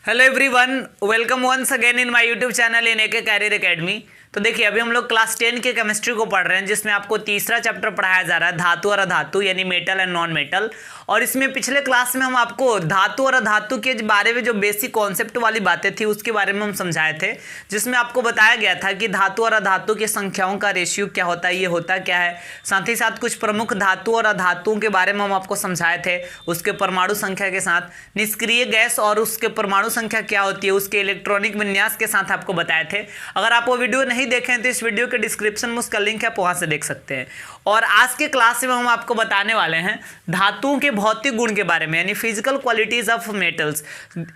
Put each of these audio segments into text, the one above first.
Hello everyone, welcome once again in my YouTube channel in AK career academy. तो देखिए, अभी हम लोग क्लास 10 के केमिस्ट्री को पढ़ रहे हैं, जिसमें आपको तीसरा चैप्टर पढ़ाया जा रहा है धातु और अधातु, यानी मेटल एंड नॉन मेटल। और इसमें पिछले क्लास में हम आपको धातु और अधातु के बारे में जो बेसिक कॉन्सेप्ट वाली बातें थी उसके बारे में हम समझाए थे, जिसमें आपको बताया गया था कि धातु और अधातु की संख्याओं का रेशियो क्या होता है, ये होता क्या है। साथ ही साथ कुछ प्रमुख धातु और अधातुओं के बारे में हम आपको समझाए थे, उसके परमाणु संख्या के साथ, निष्क्रिय गैस और उसके परमाणु संख्या क्या होती है, उसके इलेक्ट्रॉनिक विन्यास के साथ आपको बताए थे। अगर आप वो वीडियो नहीं देखें तो इस वीडियो के डिस्क्रिप्शन में उसका लिंक है, आप वहां से देख सकते हैं। और आज के क्लास में हम आपको बताने वाले हैं धातुओं के भौतिक गुण के बारे में, यानी फिजिकल क्वालिटीज ऑफ मेटल्स।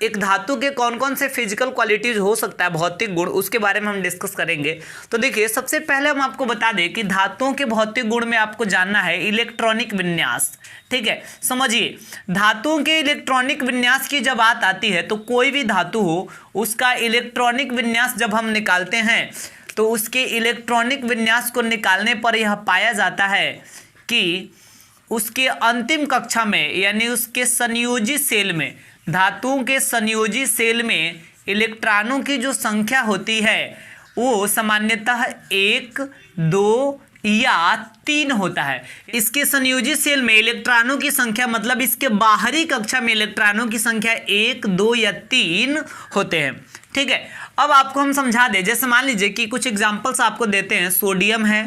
एक धातु के कौन कौन से फिजिकल क्वालिटीज हो सकता है, भौतिक गुण, उसके बारे में हम डिस्कस करेंगे। तो देखिए, सबसे पहले हम आपको बता दें कि धातुओं के भौतिक गुण में आपको जानना है इलेक्ट्रॉनिक विन्यास। ठीक है, समझिए, धातुओं के इलेक्ट्रॉनिक विन्यास की जब बात आती है तो कोई भी धातु हो उसका इलेक्ट्रॉनिक विन्यास जब हम निकालते हैं तो उसके इलेक्ट्रॉनिक विन्यास को निकालने पर यह पाया जाता है कि उसके अंतिम कक्षा में, यानी उसके संयोजी सेल में, धातुओं के संयोजी सेल में इलेक्ट्रॉनों की जो संख्या होती है वो सामान्यतः 1, 2 या 3 होता है। इसके संयोजी सेल में इलेक्ट्रॉनों की संख्या, मतलब इसके बाहरी कक्षा में इलेक्ट्रॉनों की संख्या 1, 2 या 3 होते हैं। ठीक है, अब आपको हम समझा दें, जैसे मान लीजिए कि कुछ एग्जांपल्स आपको देते हैं, सोडियम है,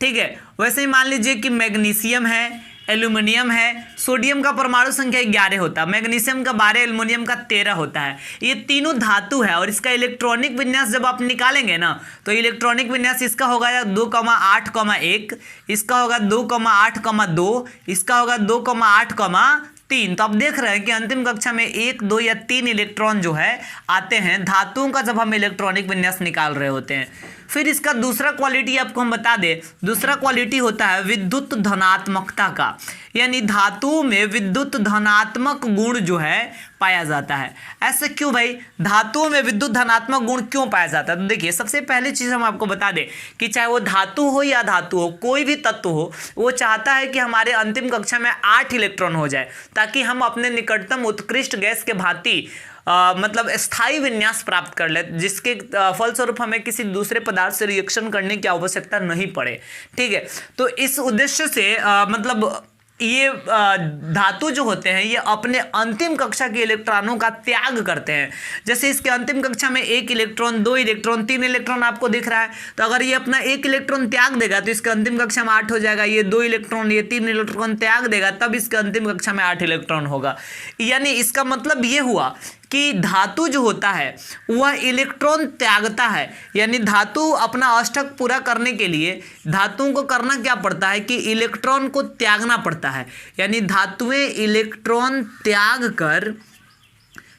ठीक है, वैसे ही मान लीजिए कि मैग्नीशियम है, एल्यूमिनियम है। सोडियम का परमाणु संख्या 11 होता है, मैग्नीशियम का 12, एल्यूमिनियम का 13 होता है। ये तीनों धातु है और इसका इलेक्ट्रॉनिक विन्यास जब आप निकालेंगे ना, तो इलेक्ट्रॉनिक विन्यास इसका होगा 2,8,1, इसका होगा 2,8,2, इसका होगा 2,8,3। तो आप देख रहे हैं कि अंतिम कक्षा में 1, 2 या 3 इलेक्ट्रॉन जो है आते हैं धातुओं का, जब हम इलेक्ट्रॉनिक विन्यास निकाल रहे होते हैं। फिर इसका दूसरा क्वालिटी आपको हम बता दें, दूसरा क्वालिटी होता है विद्युत धनात्मकता का, यानी धातुओं में विद्युत धनात्मक गुण जो है पाया जाता है। ऐसे क्यों भाई, धातुओं में विद्युत धनात्मक गुण क्यों पाया जाता है? तो देखिए, सबसे पहली चीज हम आपको बता दें कि चाहे वो धातु हो या धातु हो, कोई भी तत्व हो, वो चाहता है कि हमारे अंतिम कक्षा में 8 इलेक्ट्रॉन हो जाए, ताकि हम अपने निकटतम उत्कृष्ट गैस के भांति मतलब स्थायी विन्यास प्राप्त कर ले, जिसके फलस्वरूप हमें किसी दूसरे पदार्थ से रिएक्शन करने की आवश्यकता नहीं पड़े। ठीक है, तो इस उद्देश्य से मतलब ये धातु जो होते हैं ये अपने अंतिम कक्षा के इलेक्ट्रॉनों का त्याग करते हैं। जैसे इसके अंतिम कक्षा में 1 इलेक्ट्रॉन, 2 इलेक्ट्रॉन, 3 इलेक्ट्रॉन आपको दिख रहा है, तो अगर ये अपना 1 इलेक्ट्रॉन त्याग देगा तो इसके अंतिम कक्षा में 8 हो जाएगा। ये 2 इलेक्ट्रॉन, ये 3 इलेक्ट्रॉन त्याग देगा, तब इसके अंतिम कक्षा में 8 इलेक्ट्रॉन होगा। यानी इसका मतलब ये हुआ कि धातु जो होता है वह इलेक्ट्रॉन त्यागता है, यानी धातु अपना अष्टक पूरा करने के लिए धातुओं को करना क्या पड़ता है कि इलेक्ट्रॉन को त्यागना पड़ता है। यानी धातुएं इलेक्ट्रॉन त्याग कर,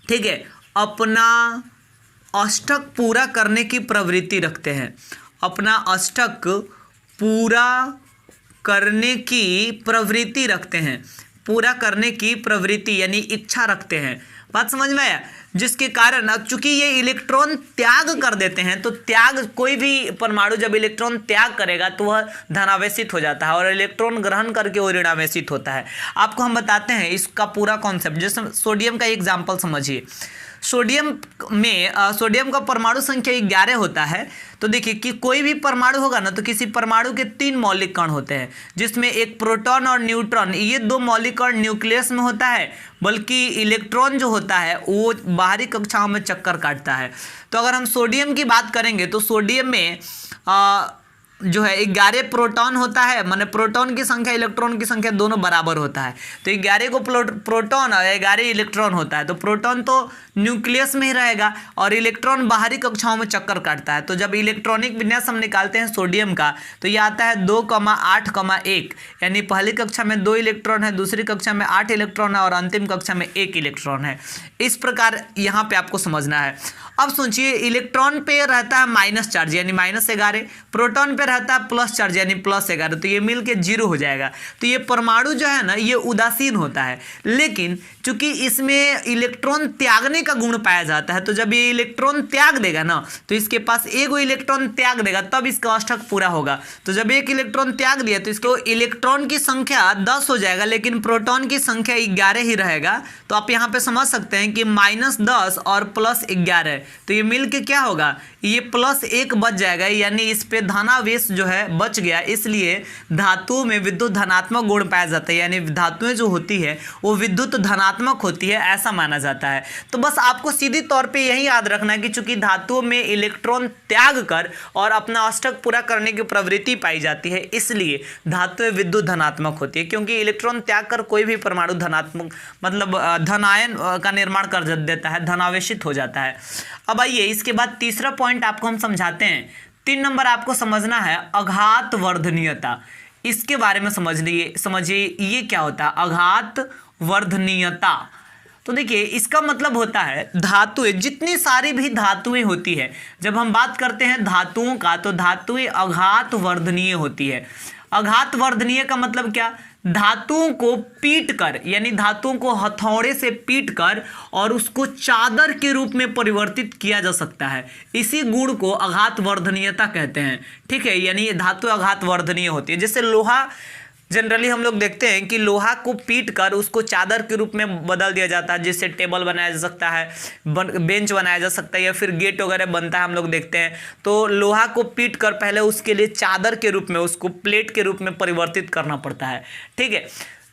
ठीक है, अपना अष्टक पूरा करने की प्रवृत्ति रखते हैं, अपना अष्टक पूरा करने की प्रवृत्ति रखते हैं, पूरा करने की प्रवृत्ति यानी इच्छा रखते हैं। बात समझ में आया? जिसके कारण अब चूंकि ये इलेक्ट्रॉन त्याग कर देते हैं, तो त्याग, कोई भी परमाणु जब इलेक्ट्रॉन त्याग करेगा तो वह धनावेशित हो जाता है और इलेक्ट्रॉन ग्रहण करके वो ऋणावेशित होता है। आपको हम बताते हैं इसका पूरा कॉन्सेप्ट। जैसे सोडियम का एग्जाम्पल समझिए, सोडियम का परमाणु संख्या 11 होता है। तो देखिए कि कोई भी परमाणु होगा ना, तो किसी परमाणु के 3 मौलिक कण होते हैं, जिसमें एक प्रोटॉन और न्यूट्रॉन, ये 2 मौलिक कण न्यूक्लियस में होता है, बल्कि इलेक्ट्रॉन जो होता है वो बाहरी कक्षाओं में चक्कर काटता है। तो अगर हम सोडियम की बात करेंगे तो सोडियम में जो है 11 प्रोटॉन होता है, माने प्रोटॉन की संख्या इलेक्ट्रॉन की संख्या दोनों बराबर होता है। तो 11 को प्रोटॉन और 11 इलेक्ट्रॉन होता है, तो प्रोटॉन तो न्यूक्लियस में ही रहेगा और इलेक्ट्रॉन बाहरी कक्षाओं में चक्कर काटता है। तो जब इलेक्ट्रॉनिक विन्यास हम निकालते हैं सोडियम का, तो ये आता है 2,8,1, यानी पहली कक्षा में 2 इलेक्ट्रॉन है, दूसरी कक्षा में 8 इलेक्ट्रॉन है और अंतिम कक्षा में 1 इलेक्ट्रॉन है। इस प्रकार यहाँ पे आपको समझना है। अब सोचिए, इलेक्ट्रॉन पे रहता है माइनस चार्ज, यानी -11, प्रोटॉन पे रहता है प्लस चार्ज यानी +11, तो ये मिल के 0 हो जाएगा। तो ये परमाणु जो है ना ये उदासीन होता है, लेकिन चूंकि इसमें इलेक्ट्रॉन त्यागने का गुण पाया जाता है, तो जब ये इलेक्ट्रॉन त्याग देगा ना तो इसके पास एगो इलेक्ट्रॉन त्याग देगा तब इसका अष्टक पूरा होगा। तो जब एक इलेक्ट्रॉन त्याग दिया तो इसको इलेक्ट्रॉन की संख्या 10 हो जाएगा, लेकिन प्रोटॉन की संख्या 11 ही रहेगा। तो आप यहाँ पे समझ सकते हैं कि -10 और +11, तो ये मिल के क्या होगा, ये +1 बच जाएगा, यानी इस पे धनावेश जो है बच गया। इसलिए धातुओं में विद्युत धनात्मक गुण पाया जाता है, यानी धातुएं जो होती है वो विद्युत धनात्मक होती है, ऐसा माना जाता है। तो बस आपको सीधी तौर पे यही याद रखना है कि चूंकि धातुओं में इलेक्ट्रॉन त्याग कर और अपना अष्टक पूरा करने की प्रवृत्ति पाई जाती है, इसलिए धातुएं विद्युत धनात्मक होती है, क्योंकि इलेक्ट्रॉन त्याग कर कोई भी परमाणु धनात्मक मतलब धनायन का निर्माण कर देता है, धनावेशित हो जाता है। अब आइए इसके बाद तीसरा पॉइंट आपको हम समझाते हैं। 3 नंबर आपको समझना है आघात वर्धनीयता। इसके बारे में समझिए ये क्या होता है आघात वर्धनीयता। तो देखिए इसका मतलब होता है धातुएं, जितनी सारी भी धातुएं होती है, जब हम बात करते हैं धातुओं का तो धातुएं आघात वर्धनीय होती है। आघात वर्धनीय का मतलब क्या, धातुओं को पीट कर यानी धातुओं को हथौड़े से पीट कर और उसको चादर के रूप में परिवर्तित किया जा सकता है। इसी गुण को आघात वर्धनीयता कहते हैं। ठीक है, यानी धातु आघात वर्धनीय होती है। जैसे लोहा, जनरली हम लोग देखते हैं कि लोहा को पीट कर उसको चादर के रूप में बदल दिया जाता है, जिससे टेबल बनाया जा सकता है, बेंच बनाया जा सकता है, या फिर गेट वगैरह बनता है, हम लोग देखते हैं। तो लोहा को पीट कर पहले उसके लिए चादर के रूप में, उसको प्लेट के रूप में परिवर्तित करना पड़ता है। ठीक है,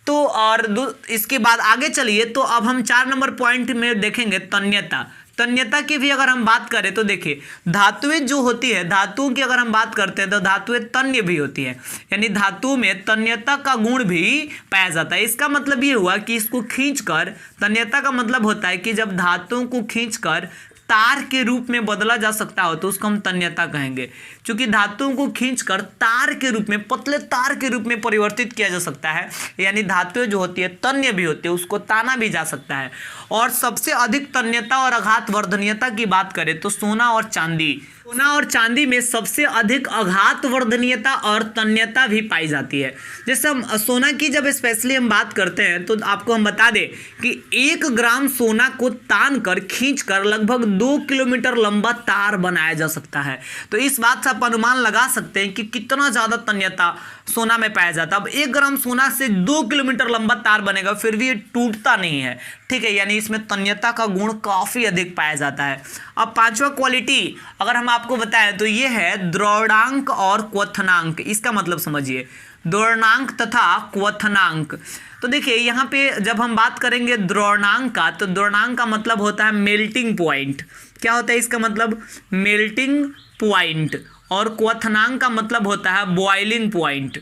तो और इसके बाद आगे चलिए, तो अब हम 4 नंबर पॉइंट में देखेंगे तन्यता। तन्यता की भी अगर हम बात करें तो देखिए धातुएं जो होती है, धातुओं की अगर हम बात करते हैं तो धातुएं तन्य भी होती है, यानी धातुओं में तन्यता का गुण भी पाया जाता है। इसका मतलब ये हुआ कि इसको खींचकर, तन्यता का मतलब होता है कि जब धातुओं को खींचकर तार के रूप में बदला जा सकता हो तो उसको हम तन्यता कहेंगे। क्योंकि धातुओं को खींचकर तार के रूप में, पतले तार के रूप में परिवर्तित किया जा सकता है, यानी धातुएं जो होती है तन्य भी होती है, उसको ताना भी जा सकता है। और सबसे अधिक तन्यता और आघात वर्धनीयता की बात करें तो सोना और चांदी, सोना और चांदी में सबसे अधिक आघात वर्धनीयता और तन्यता भी पाई जाती है। जैसे हम सोना की जब स्पेशली हम बात करते हैं तो आपको हम बता दें कि 1 ग्राम सोना को तान कर खींच कर लगभग 2 किलोमीटर लंबा तार बनाया जा सकता है। तो इस बात से आप अनुमान लगा सकते हैं कि कितना ज्यादा तन्यता सोना में पाया जाता है। अब 1 ग्राम सोना से 2 किलोमीटर लंबा तार बनेगा, फिर भी ये टूटता नहीं है। ठीक है, यानी इसमें तन्यता का गुण काफी अधिक पाया जाता है। अब 5वां क्वालिटी अगर हम आपको बताएं तो ये है द्रवणांक और क्वथनांक। इसका मतलब समझिए, द्रवणांक तथा क्वथनांक। तो देखिए यहाँ पे जब हम बात करेंगे द्रवणांक का, तो द्रवणांक का मतलब होता है मेल्टिंग पॉइंट। क्या होता है इसका मतलब, मेल्टिंग पॉइंट। और क्वथनांक का मतलब होता है बॉइलिंग पॉइंट,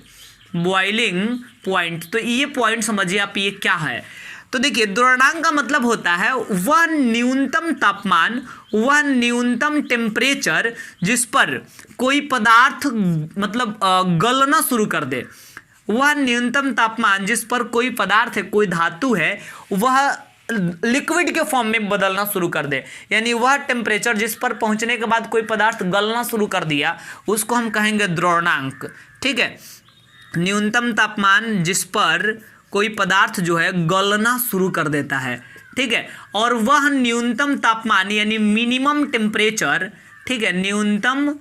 बॉइलिंग पॉइंट। तो ये पॉइंट समझिए आप ये क्या है। तो देखिए द्रवणांक का मतलब होता है वह न्यूनतम तापमान, वह न्यूनतम टेम्परेचर जिस पर कोई पदार्थ मतलब गलना शुरू कर दे। वह न्यूनतम तापमान जिस पर कोई पदार्थ है, कोई धातु है, वह लिक्विड के फॉर्म में बदलना शुरू कर दे, यानी वह टेम्परेचर जिस पर पहुंचने के बाद कोई पदार्थ गलना शुरू कर दिया उसको हम कहेंगे द्रवणांक। ठीक है, न्यूनतम तापमान जिस पर कोई पदार्थ जो है गलना शुरू कर देता है। ठीक है, और वह न्यूनतम तापमान यानी मिनिमम टेम्परेचर, ठीक है, न्यूनतम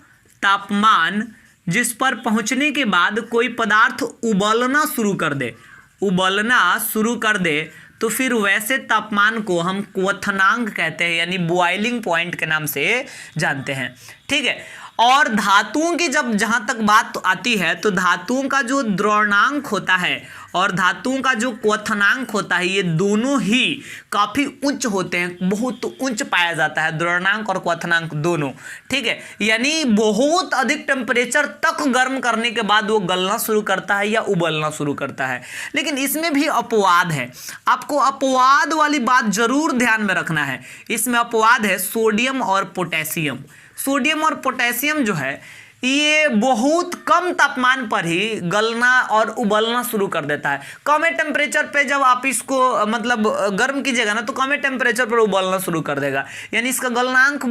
तापमान जिस पर पहुंचने के बाद कोई पदार्थ उबलना शुरू कर दे, उबलना शुरू कर दे, तो फिर वैसे तापमान को हम क्वथनांक कहते हैं, यानी बॉइलिंग पॉइंट के नाम से जानते हैं। ठीक है, और धातुओं की जब जहां तक बात आती है तो धातुओं का जो द्रवणांक होता है और धातुओं का जो क्वथनांक होता है, ये दोनों ही काफी उच्च होते हैं, बहुत उच्च पाया जाता है द्रवणांक और क्वथनांक दोनों। ठीक है, यानी बहुत अधिक टेम्परेचर तक गर्म करने के बाद वो गलना शुरू करता है या उबलना शुरू करता है। लेकिन इसमें भी अपवाद है, आपको अपवाद वाली बात जरूर ध्यान में रखना है। इसमें अपवाद है सोडियम और पोटेशियम। सोडियम और पोटेशियम जो है ये बहुत कम तापमान पर ही गलना और उबलना शुरू कर देता है। कम टेम्परेचर पे जब आप इसको मतलब गर्म कीजिएगा ना तो कम टेम्परेचर पर उबलना शुरू कर देगा, यानी इसका गलनांक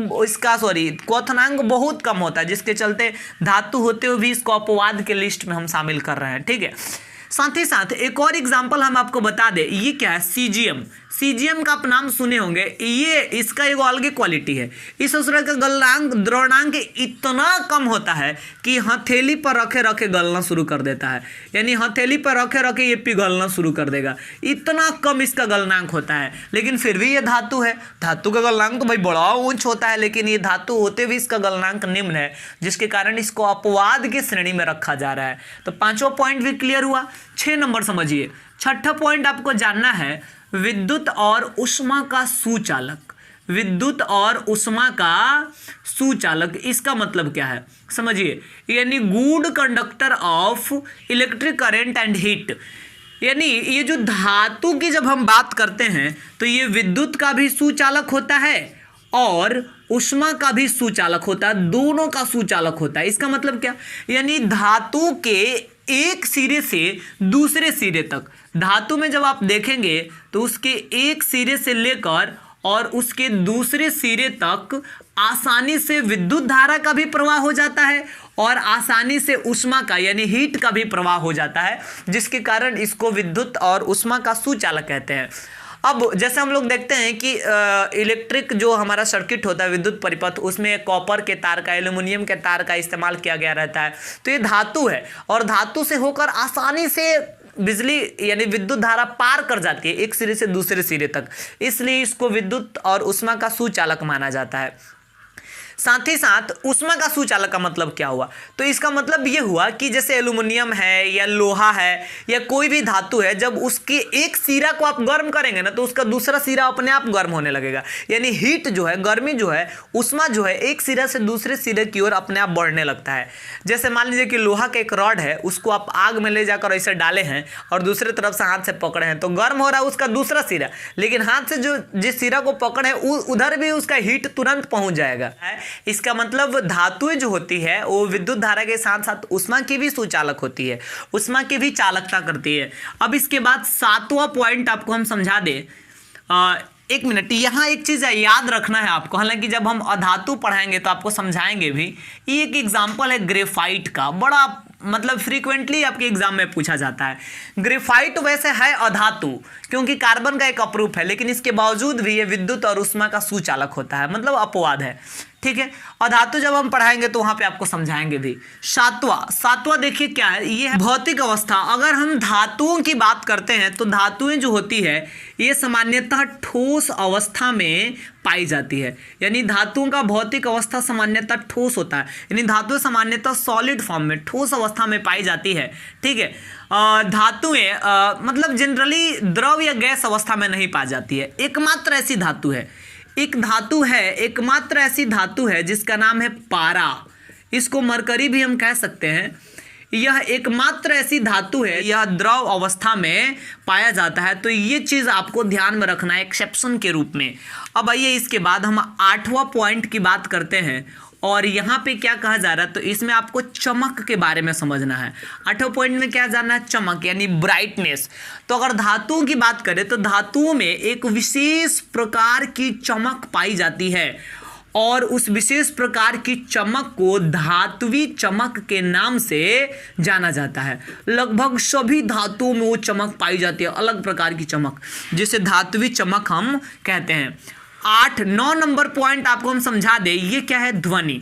क्वथनांक बहुत कम होता है, जिसके चलते धातु होते हुए भी इसको अपवाद के लिस्ट में हम शामिल कर रहे हैं। ठीक है, साथ ही साथ एक और एग्जाम्पल हम आपको बता दें, ये क्या है, सीजियम। सीजियम का आप नाम सुने होंगे, ये इसका एक अलग क्वालिटी है। इस असुर का गलनांक द्रवणांक इतना कम होता है कि हथेली पर रखे रखे गलना शुरू कर देता है, यानी हथेली पर रखे रखे ये पिघलना शुरू कर देगा, इतना कम इसका गलनांक होता है। लेकिन फिर भी ये धातु है, धातु का गलनांक तो भाई बड़ा ऊंच होता है, लेकिन ये धातु होते हुए इसका गलनांक निम्न है, जिसके कारण इसको अपवाद की श्रेणी में रखा जा रहा है। तो पांचवा पॉइंट भी क्लियर हुआ। 6 नंबर समझिए, छठा पॉइंट आपको जानना है, विद्युत और उष्मा का सुचालक। विद्युत और उष्मा का सुचालक, इसका मतलब क्या है समझिए, यानी good conductor of electric current and heat. यानी ये जो धातु की जब हम बात करते हैं तो ये विद्युत का भी सुचालक होता है और उष्मा का भी सुचालक होता है, दोनों का सुचालक होता है। इसका मतलब क्या, यानी धातु के एक सिरे से दूसरे सिरे तक, धातु में जब आप देखेंगे तो उसके एक सिरे से लेकर और उसके दूसरे सिरे तक आसानी से विद्युत धारा का भी प्रवाह हो जाता है और आसानी से उष्मा का यानी हीट का भी प्रवाह हो जाता है, जिसके कारण इसको विद्युत और उष्मा का सुचालक कहते हैं। अब जैसे हम लोग देखते हैं कि इलेक्ट्रिक जो हमारा सर्किट होता है, विद्युत परिपथ, उसमें कॉपर के तार का, एल्यूमिनियम के तार का इस्तेमाल किया गया रहता है। तो ये धातु है और धातु से होकर आसानी से बिजली यानी विद्युत धारा पार कर जाती है एक सिरे से दूसरे सिरे तक, इसलिए इसको विद्युत और उष्मा का सुचालक माना जाता है। साथ ही साथ उष्मा का सुचालक का मतलब क्या हुआ, तो इसका मतलब ये हुआ कि जैसे एल्यूमिनियम है या लोहा है या कोई भी धातु है, जब उसके एक सिरा को आप गर्म करेंगे ना तो उसका दूसरा सिरा अपने आप गर्म होने लगेगा, यानी हीट जो है, गर्मी जो है, उष्मा जो है एक सिरा से दूसरे सिरे की ओर अपने आप बढ़ने लगता है। जैसे मान लीजिए कि लोहा का एक रॉड है, उसको आप आग में ले जाकर ऐसे डाले हैं और दूसरे तरफ से हाथ से पकड़े हैं तो गर्म हो रहा है उसका दूसरा सिरा, लेकिन हाथ से जो जिस सिरा को पकड़े उधर भी उसका हीट तुरंत पहुंच जाएगा। इसका मतलब धातुएं जो होती है वो विद्युत धारा के साथ साथ उष्मा की भी सुचालक होती है, उष्मा की भी चालकता करती है। अब इसके बाद 7वां पॉइंट आपको हम समझा दे। एक मिनट, यहाँ एक चीज़ याद रखना है आपको, हालांकि जब हम अधातु पढ़ाएंगे तो आपको समझाएंगे भी। ये एक एग्जाम्पल है ग्रेफाइट का, बड़ा मतलब फ्रीक्वेंटली आपके एग्जाम में पूछा जाता है। ग्रेफाइट वैसे है अधातु क्योंकि कार्बन का एक अपरूप है, लेकिन इसके बावजूद भी ये विद्युत और उष्मा का सुचालक होता है, मतलब अपवाद है। ठीक है, अधातु जब हम पढ़ाएंगे तो वहां पे आपको समझाएंगे भी। सातवां देखिए क्या है, ये है भौतिक अवस्था। अगर हम धातुओं की बात करते हैं तो धातुएं जो होती है ये सामान्यतः ठोस अवस्था में पाई जाती है, यानी धातुओं का भौतिक अवस्था सामान्यतः ठोस होता है, यानी धातुएं सामान्यतः सॉलिड फॉर्म में ठोस अवस्था में पाई जाती है। ठीक है, धातुएं मतलब जनरली द्रव या गैस अवस्था में नहीं पाई जाती है। एकमात्र ऐसी धातु है, एकमात्र ऐसी धातु है जिसका नाम है पारा, इसको मरकरी भी हम कह सकते हैं। यह एकमात्र ऐसी धातु है, यह द्रव अवस्था में पाया जाता है, तो ये चीज़ आपको ध्यान में रखना है एक्सेप्शन के रूप में। अब आइए इसके बाद हम 8वां पॉइंट की बात करते हैं और यहाँ पे क्या कहा जा रहा है, तो इसमें आपको चमक के बारे में समझना है। 8वें पॉइंट में क्या जानना है, चमक यानी ब्राइटनेस। तो अगर धातुओं की बात करें तो धातुओं में एक विशेष प्रकार की चमक पाई जाती है और उस विशेष प्रकार की चमक को धात्वी चमक के नाम से जाना जाता है। लगभग सभी धातुओं में वो चमक पाई जाती है, अलग प्रकार की चमक, जिसे धात्वी चमक हम कहते हैं। 9 नंबर पॉइंट आपको हम समझा दें, ये क्या है, ध्वनि।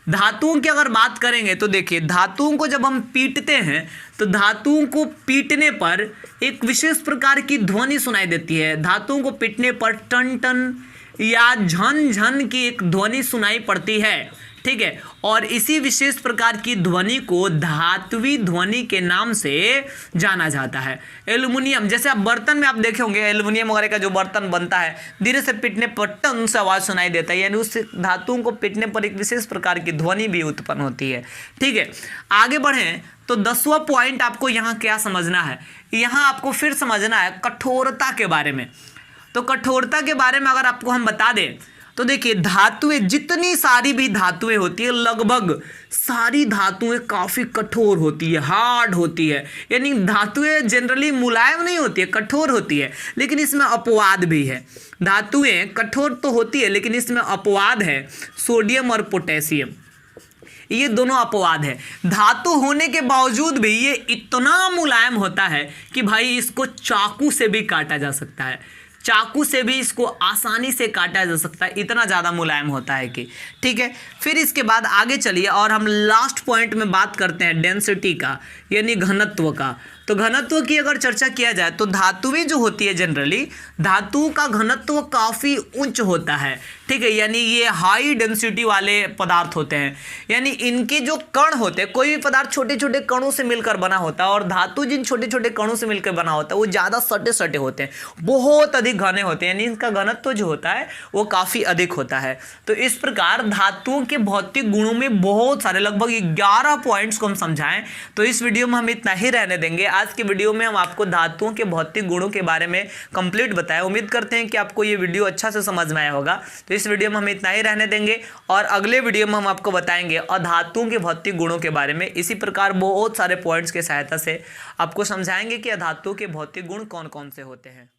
धातुओं की अगर बात करेंगे तो देखिए, धातुओं को जब हम पीटते हैं तो धातुओं को पीटने पर एक विशेष प्रकार की ध्वनि सुनाई देती है। धातुओं को पीटने पर टन टन या झन झन की एक ध्वनि सुनाई पड़ती है। ठीक है, और इसी विशेष प्रकार की ध्वनि को धात्वी ध्वनि के नाम से जाना जाता है। एल्युमिनियम, जैसे आप बर्तन में आप देखे होंगे, एल्युमिनियम वगैरह का जो बर्तन बनता है, धीरे से पीटने पर टन से आवाज़ सुनाई देता है, यानी उस धातुओं को पीटने पर एक विशेष प्रकार की ध्वनि भी उत्पन्न होती है। ठीक है, आगे बढ़ें तो 10वां पॉइंट आपको यहाँ क्या समझना है, यहाँ आपको फिर समझना है कठोरता के बारे में। तो कठोरता के बारे में अगर आपको हम बता दें, तो देखिए धातुएं, जितनी सारी भी धातुएं होती है लगभग सारी धातुएं काफी कठोर होती है, हार्ड होती है। यानी धातुएं जनरली मुलायम नहीं होती है, कठोर होती है, लेकिन इसमें अपवाद भी है। धातुएं कठोर तो होती है लेकिन इसमें अपवाद है, सोडियम और पोटेशियम, ये दोनों अपवाद है। धातु होने के बावजूद भी ये इतना मुलायम होता है कि भाई इसको चाकू से भी काटा जा सकता है, चाकू से भी इसको आसानी से काटा जा सकता है, इतना ज़्यादा मुलायम होता है कि, ठीक है। फिर इसके बाद आगे चलिए और हम लास्ट पॉइंट में बात करते हैं डेंसिटी का, यानी घनत्व का। तो घनत्व की अगर चर्चा किया जाए तो धातुएं जो होती है जनरली, धातु का घनत्व काफ़ी उच्च होता है, ठीक है। यानी ये हाई डेंसिटी वाले पदार्थ होते हैं, यानी इनके जो कण होते हैं, कोई भी पदार्थ छोटे छोटे कणों से मिलकर बना होता है और धातु जिन छोटे छोटे कणों से मिलकर बना होता है वो ज़्यादा सटे सटे होते हैं, बहुत अधिक घने होते हैं, यानी इनका घनत्व जो होता है वो काफ़ी अधिक होता है। तो इस प्रकार धातुओं के भौतिक गुणों में बहुत सारे, लगभग 11 पॉइंट्स को हम समझाएं। तो इस वीडियो में हम इतना ही रहने देंगे। आज के वीडियो में हम आपको धातुओं के भौतिक गुणों के बारे में कंप्लीट बताएं। उम्मीद करते हैं कि आपको ये वीडियो अच्छा से समझ में आया होगा। तो इस वीडियो में हम इतना ही रहने देंगे और अगले वीडियो में हम आपको बताएंगे अधातुओं के भौतिक गुणों के बारे में। इसी प्रकार बहुत सारे पॉइंट्स की सहायता से आपको समझाएंगे कि अधातुओं के भौतिक गुण कौन कौन से होते हैं।